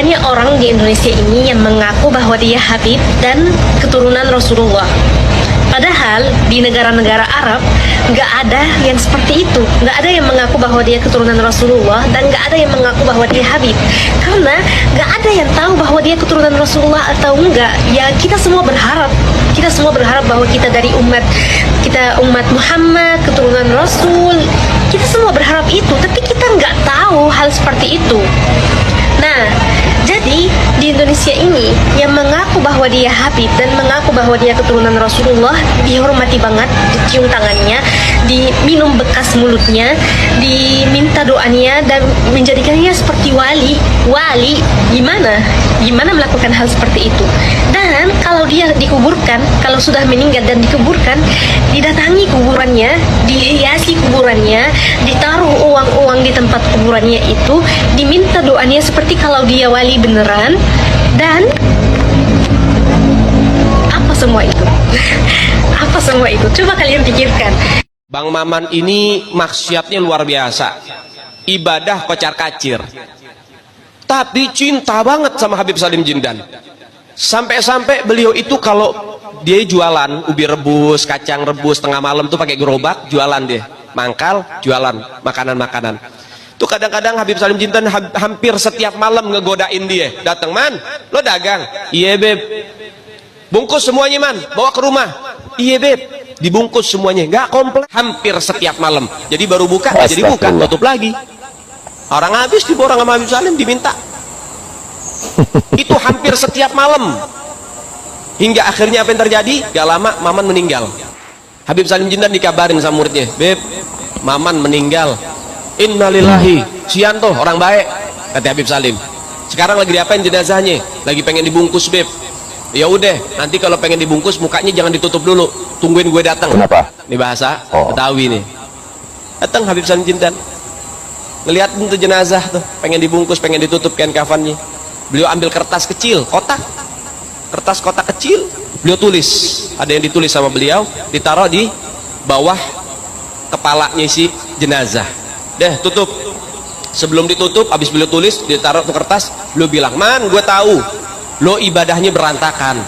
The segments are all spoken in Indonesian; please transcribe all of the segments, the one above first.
banyak orang di Indonesia ini yang mengaku bahwa dia Habib dan keturunan Rasulullah. Padahal di negara-negara Arab nggak ada yang seperti itu, nggak ada yang mengaku bahwa dia keturunan Rasulullah dan nggak ada yang mengaku bahwa dia Habib, karena nggak ada yang tahu bahwa dia keturunan Rasulullah atau enggak. Ya kita semua berharap bahwa kita dari umat Muhammad, keturunan Rasul, kita semua berharap itu, tapi kita nggak tahu hal seperti itu. Nah, jadi di Indonesia ini yang mengaku bahwa dia Habib dan mengaku bahwa dia keturunan Rasulullah dihormati banget, dicium tangannya, diminum bekas mulutnya, diminta doanya dan menjadikannya seperti wali. Gimana melakukan hal seperti itu? Dan kalau dia dikuburkan, kalau sudah meninggal dan dikuburkan, didatangi kuburannya, dihiasi kuburannya, ditaruh uang-uang di tempat kuburannya itu, diminta doanya seperti kalau dia wali beneran, dan apa semua itu? Apa semua itu? Coba kalian pikirkan. Bang Maman ini maksiatnya luar biasa, ibadah kocar kacir, tapi cinta banget sama Habib Salim Jindan. Sampai-sampai beliau itu kalau dia jualan ubi rebus, kacang rebus tengah malam tuh pakai gerobak, jualan dia, mangkal, jualan makanan-makanan. Tuh kadang-kadang Habib Salim Jindan hampir setiap malam ngegodain dia, datang, "Man, lo dagang?" "Iya, Beb." "Bungkus semuanya, Man, bawa ke rumah." "Iya, Beb." Dibungkus semuanya, nggak komplit, hampir setiap malam. Jadi baru buka, nggak jadi buka, tutup lagi. Orang habis diborong sama Habib Salim, diminta. Itu hampir setiap malam. Hingga akhirnya apa yang terjadi? Gak lama Maman meninggal. Habib Salim Jindan dikabarin sama muridnya, "Beb, Maman meninggal." "Innalillahi." "Sianto, orang baik," kata Habib Salim. "Sekarang lagi diapain jenazahnya?" "Lagi pengen dibungkus, Beb." "Ya udah, nanti kalau pengen dibungkus mukanya jangan ditutup dulu, tungguin gue datang." Kenapa? Ini bahasa Betawi nih. Datang Habib Salim Jindan, ngelihat tuh jenazah tuh, pengen dibungkus, pengen ditutup kain kafannya. Beliau ambil kertas kecil, kertas kotak kecil, beliau tulis, ada yang ditulis sama beliau, ditaruh di bawah kepalanya si jenazah. Deh, tutup. Sebelum ditutup, habis beliau tulis, ditaruh tuh kertas, beliau bilang, "Man, gue tahu lo ibadahnya berantakan,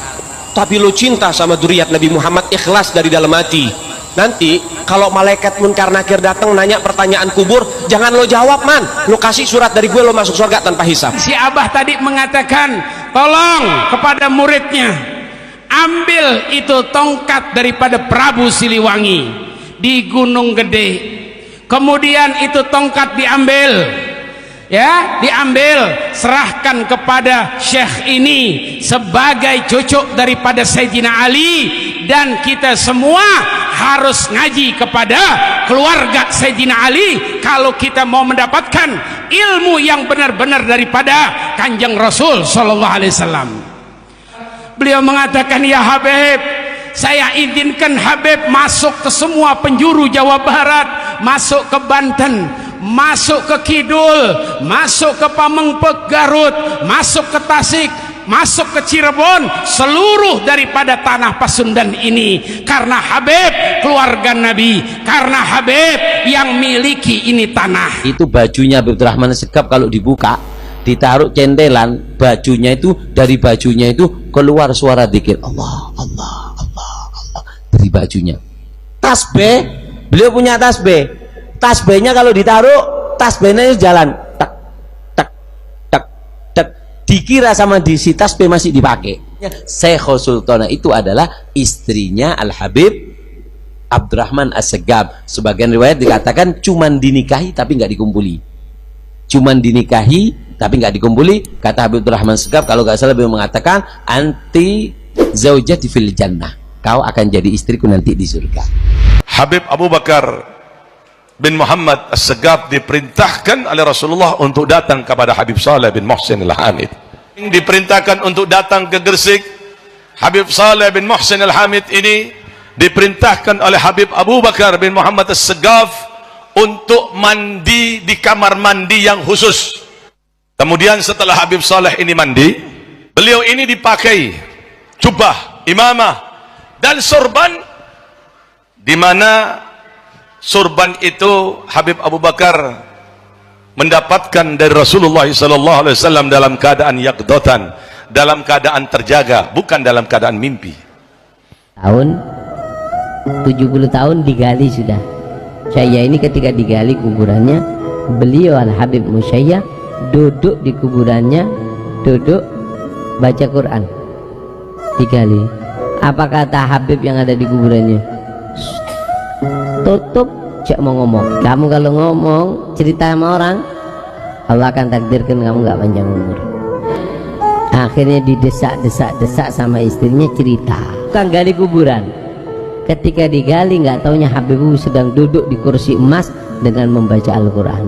tapi lo cinta sama dzurriyyat Nabi Muhammad, ikhlas dari dalam hati. Nanti kalau malaikat munkar nakir datang nanya pertanyaan kubur, jangan lo jawab, Man, lo kasih surat dari gue, lo masuk surga tanpa hisab." Si Abah tadi mengatakan, tolong kepada muridnya, ambil itu tongkat daripada Prabu Siliwangi di Gunung Gede. Kemudian itu tongkat diambil, serahkan kepada Syekh ini sebagai cucu daripada Sayyidina Ali, dan kita semua harus ngaji kepada keluarga Sayyidina Ali kalau kita mau mendapatkan ilmu yang benar-benar daripada Kanjeng Rasul sallallahu alaihi wasallam. Beliau mengatakan, "Ya Habib, saya izinkan Habib masuk ke semua penjuru Jawa Barat, masuk ke Banten, masuk ke Kidul, masuk ke Pamengpeuk Garut, masuk ke Tasik, masuk ke Cirebon, seluruh daripada tanah Pasundan ini, karena Habib keluarga Nabi, karena Habib yang miliki ini tanah." Itu bajunya Habib Rahman Segaf kalau dibuka, ditaruh centelan, bajunya itu, dari bajunya itu keluar suara dzikir Allah, Allah, Allah, Allah dari bajunya. Tasbih, beliau punya tasbih. Tasbihnya kalau ditaruh, tasbihnya itu jalan tak tak tak tak, dikira sama di si tasbih masih dipakai. Syekh Sultana itu adalah istrinya Al Habib Abdurrahman As-Segaf. Sebagian riwayat dikatakan cuman dinikahi tapi nggak dikumpuli. Cuman dinikahi tapi nggak dikumpuli. Kata Habib Abdurrahman As-Segaf, kalau nggak salah beliau mengatakan, "Anti zaujati fil jannah." Kau akan jadi istriku nanti di surga. Habib Abu Bakar bin Muhammad As-Segaf diperintahkan oleh Rasulullah untuk datang kepada Habib Saleh bin Muhsin Al-Hamid. Diperintahkan untuk datang ke Gresik. Habib Saleh bin Muhsin Al-Hamid ini diperintahkan oleh Habib Abu Bakar bin Muhammad As-Segaf untuk mandi di kamar mandi yang khusus. Kemudian setelah Habib Saleh ini mandi, beliau ini dipakai jubah, imamah dan sorban, di mana sorban itu Habib Abu Bakar mendapatkan dari Rasulullah SAW dalam keadaan yaqdatan, dalam keadaan terjaga, bukan dalam keadaan mimpi. Tahun 70 tahun digali sudah. Saya ini ketika digali kuburannya, beliau Al-Habib Musayyab duduk di kuburannya, duduk baca Quran, digali. Apa kata Habib yang ada di kuburannya? Tutup, cek mau ngomong. Kamu kalau ngomong cerita sama orang, Allah akan takdirkan kamu nggak panjang umur. Akhirnya didesak sama istrinya, cerita. Bukan gali kuburan. Ketika digali, nggak taunya Habib sedang duduk di kursi emas dengan membaca Al-Quran.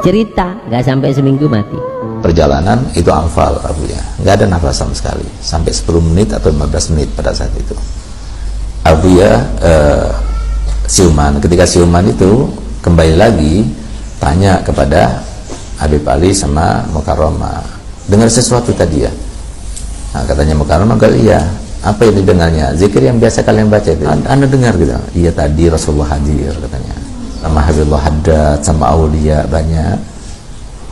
Cerita, nggak sampai seminggu mati. Perjalanan itu anfal, Abu ya, nggak ada nafas sama sekali, sampai 10 menit atau 15 menit pada saat itu. Abu ya siuman. Ketika siuman itu kembali lagi tanya kepada Habib Ali sama Mukarramah, dengar sesuatu tadi ya? Nah, katanya Mukarramah, iya. Apa yang didengarnya? Zikir yang biasa kalian baca itu. Anda dengar gitu? Iya, tadi Rasulullah hadir katanya, sama Habibullah Haddad, sama Aulia banyak.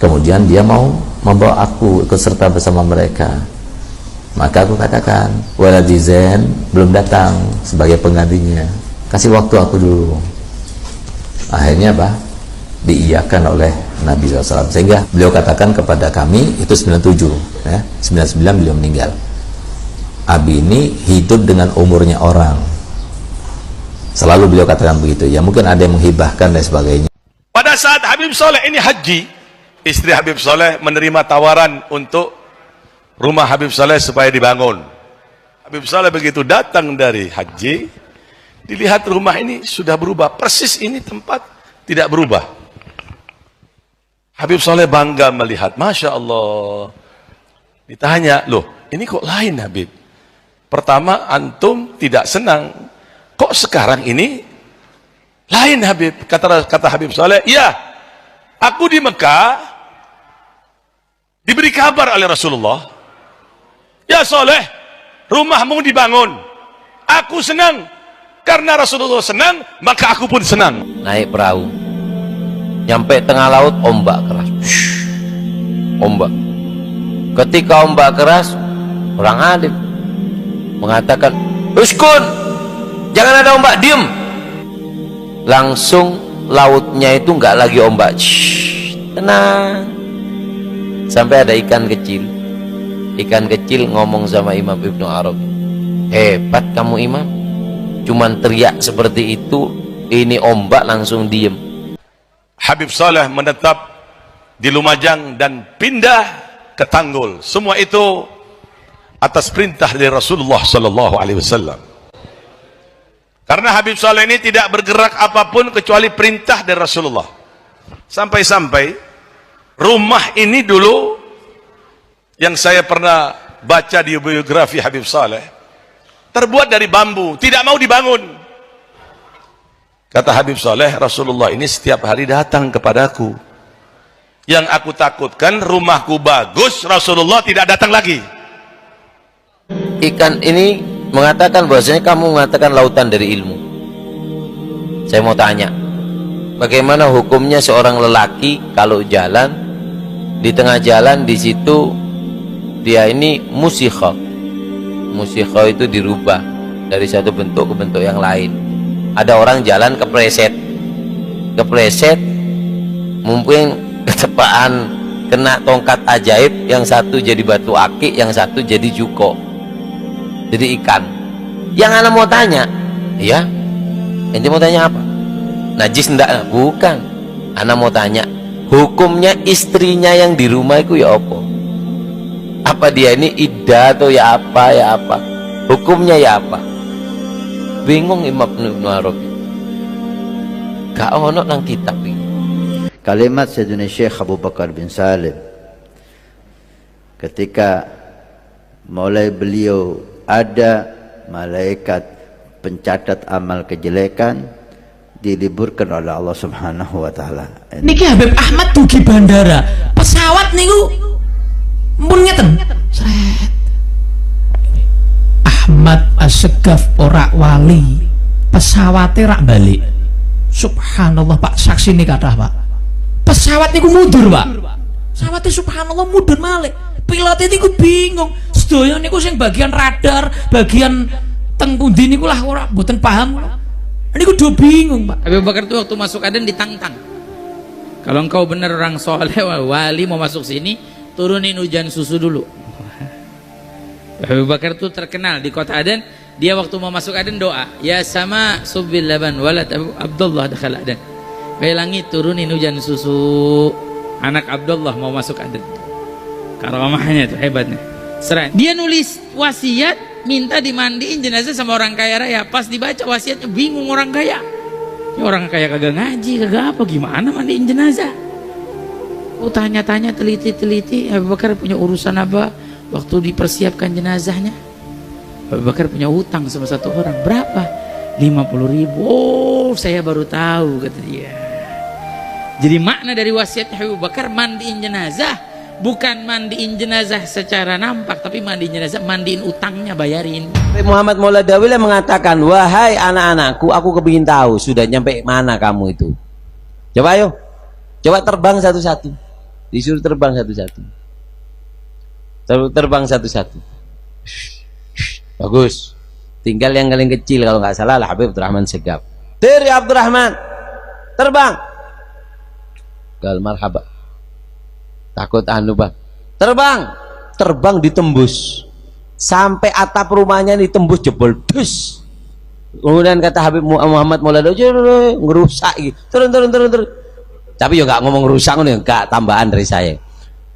Kemudian dia mau membawa aku ikut serta bersama mereka. Maka aku katakan, Waladi Zain belum datang sebagai penggantinya, kasih waktu aku dulu. Akhirnya apa? Diiyakan oleh Nabi SAW, sehingga beliau katakan kepada kami, itu 97 ya, 99 beliau meninggal. Abi ini hidup dengan umurnya orang, selalu beliau katakan begitu ya. Mungkin ada yang menghibahkan dan sebagainya. Pada saat Habib Saleh ini haji, istri Habib Saleh menerima tawaran untuk rumah Habib Saleh supaya dibangun. Habib Saleh begitu datang dari haji, dilihat rumah ini sudah berubah, persis ini tempat tidak berubah. Habib Saleh bangga melihat, Masya Allah. Ditanya, loh ini kok lain Habib? Pertama antum tidak senang, kok sekarang ini lain Habib? Kata Habib Saleh, iya, aku di Mekah diberi kabar oleh Rasulullah, ya Saleh, rumahmu dibangun. Aku senang, karena Rasulullah senang, maka aku pun senang. Naik perahu, nyampe tengah laut, ombak keras. Ombak. Ketika ombak keras, orang alim mengatakan, uskun, jangan ada ombak, diem. Langsung lautnya itu nggak lagi ombak. Tenang. Sampai ada ikan kecil ngomong sama Imam Ibnu Arabi, hebat kamu Imam, cuman teriak seperti itu, ini ombak langsung diem. Habib Saleh menetap di Lumajang dan pindah ke Tanggul. Semua itu atas perintah dari Rasulullah Sallallahu Alaihi Wasallam. Karena Habib Saleh ini tidak bergerak apapun kecuali perintah dari Rasulullah. Sampai-sampai rumah ini dulu yang saya pernah baca di biografi Habib Saleh, terbuat dari bambu, tidak mau dibangun. Kata Habib Saleh, Rasulullah ini setiap hari datang kepadaku. Yang aku takutkan rumahku bagus, Rasulullah tidak datang lagi. Ikan ini mengatakan bahwasanya kamu mengatakan lautan dari ilmu. Saya mau tanya, bagaimana hukumnya seorang lelaki kalau jalan, di tengah jalan di situ dia ini musikha itu dirubah dari satu bentuk ke bentuk yang lain. Ada orang jalan kepleset, mungkin ketepaan kena tongkat ajaib, yang satu jadi batu akik, yang satu jadi juko, jadi ikan. Yang anak mau tanya, ya, ente mau tanya apa? Najis enggak? Bukan. Anak mau tanya, hukumnya istrinya yang di rumah itu ya apa? Apa dia ini iddah atau ya apa? Hukumnya ya apa? Bingung Imam Ibnu Arabi. Gak ono nang kitab ini. Kalimat Sayyidina Syekh Abu Bakar bin Salim ketika mulai beliau ada malaikat pencatat amal kejelekan diliburkan oleh Allah Subhanahu wa taala. Niki Habib Ahmad dugi bandara, pesawat niku mun ngeten. Sret. Ahmad As-Segaf ora wali, pesawate rak balik. Subhanallah Pak, saksi ini kathah Pak. pesawat niku mundur Pak, pesawatnya subhanallah mundur malih, pilotnya niku bingung, sedaya niku sing bagian radar, bagian teng pundi niku lah ora mboten paham, niku do bingung Pak. Abu Bakar itu waktu masuk Aden ditantang, kalau engkau benar orang soleh wali mau masuk sini, turunin hujan susu dulu. Abu Bakar itu terkenal di kota Aden, dia waktu mau masuk Aden doa, ya sama subbil laban walad Abdullah dakhal Aden, langit turunin hujan susu, anak Abdullah mau masuk Aden. Karamahnya itu hebatnya. Dia nulis wasiat minta dimandiin jenazah sama orang kaya raya, pas dibaca wasiatnya bingung orang kaya. Ini orang kaya kagak ngaji, kagak apa, gimana mandiin jenazah? Tanya-tanya, teliti-teliti, Abu Bakar punya urusan apa waktu dipersiapkan jenazahnya? Abu Bakar punya utang sama satu orang, berapa? 50.000. Oh, saya baru tahu, kata dia. Jadi makna dari wasiat Abu Bakar mandiin jenazah, bukan mandiin jenazah secara nampak, tapi mandiin jenazah, mandiin utangnya, bayarin. Muhammad Mauladawi mengatakan, wahai anak-anakku, aku kepingin tahu sudah nyampe mana kamu itu. Coba ayo, coba terbang satu-satu. Disuruh terbang satu-satu. Terbang satu-satu. Bagus. Tinggal yang paling kecil kalau nggak salah lah Habib Abdurrahman Segaf. Diri Abdurrahman, terbang. Gal marhaba. Takut anu bang. Terbang ditembus sampai atap rumahnya ditembus jebol dus. Kemudian kata Habib Muhammad Mauladawi ngerusak gitu. Turun. Tapi ya nggak ngomong rusak, nggak tambahan dari saya.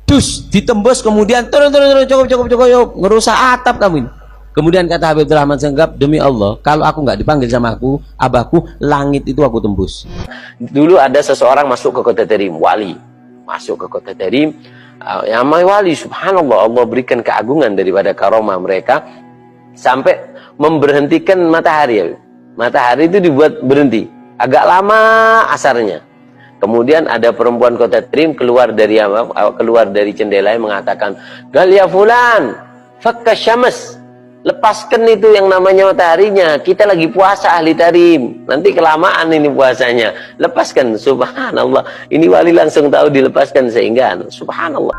Dus ditembus kemudian turun cukup yuk, ngerusak atap kamu ini. Kemudian kata Habib Rahman Senggap, demi Allah kalau aku nggak dipanggil sama abahku, langit itu aku tembus. Dulu ada seseorang masuk ke kota Tarim, wali masuk ke kota Tarim, yang wali, subhanallah, Allah berikan keagungan daripada karomah mereka sampai memberhentikan matahari. Matahari itu dibuat berhenti agak lama asarnya. Kemudian ada perempuan kota Tarim keluar dari jendela yang mengatakan, Galia fulan fakka syams, lepaskan itu yang namanya mataharinya, kita lagi puasa ahli Tarim, nanti kelamaan ini puasanya, lepaskan. Subhanallah, ini wali langsung tahu dilepaskan sehingga subhanallah.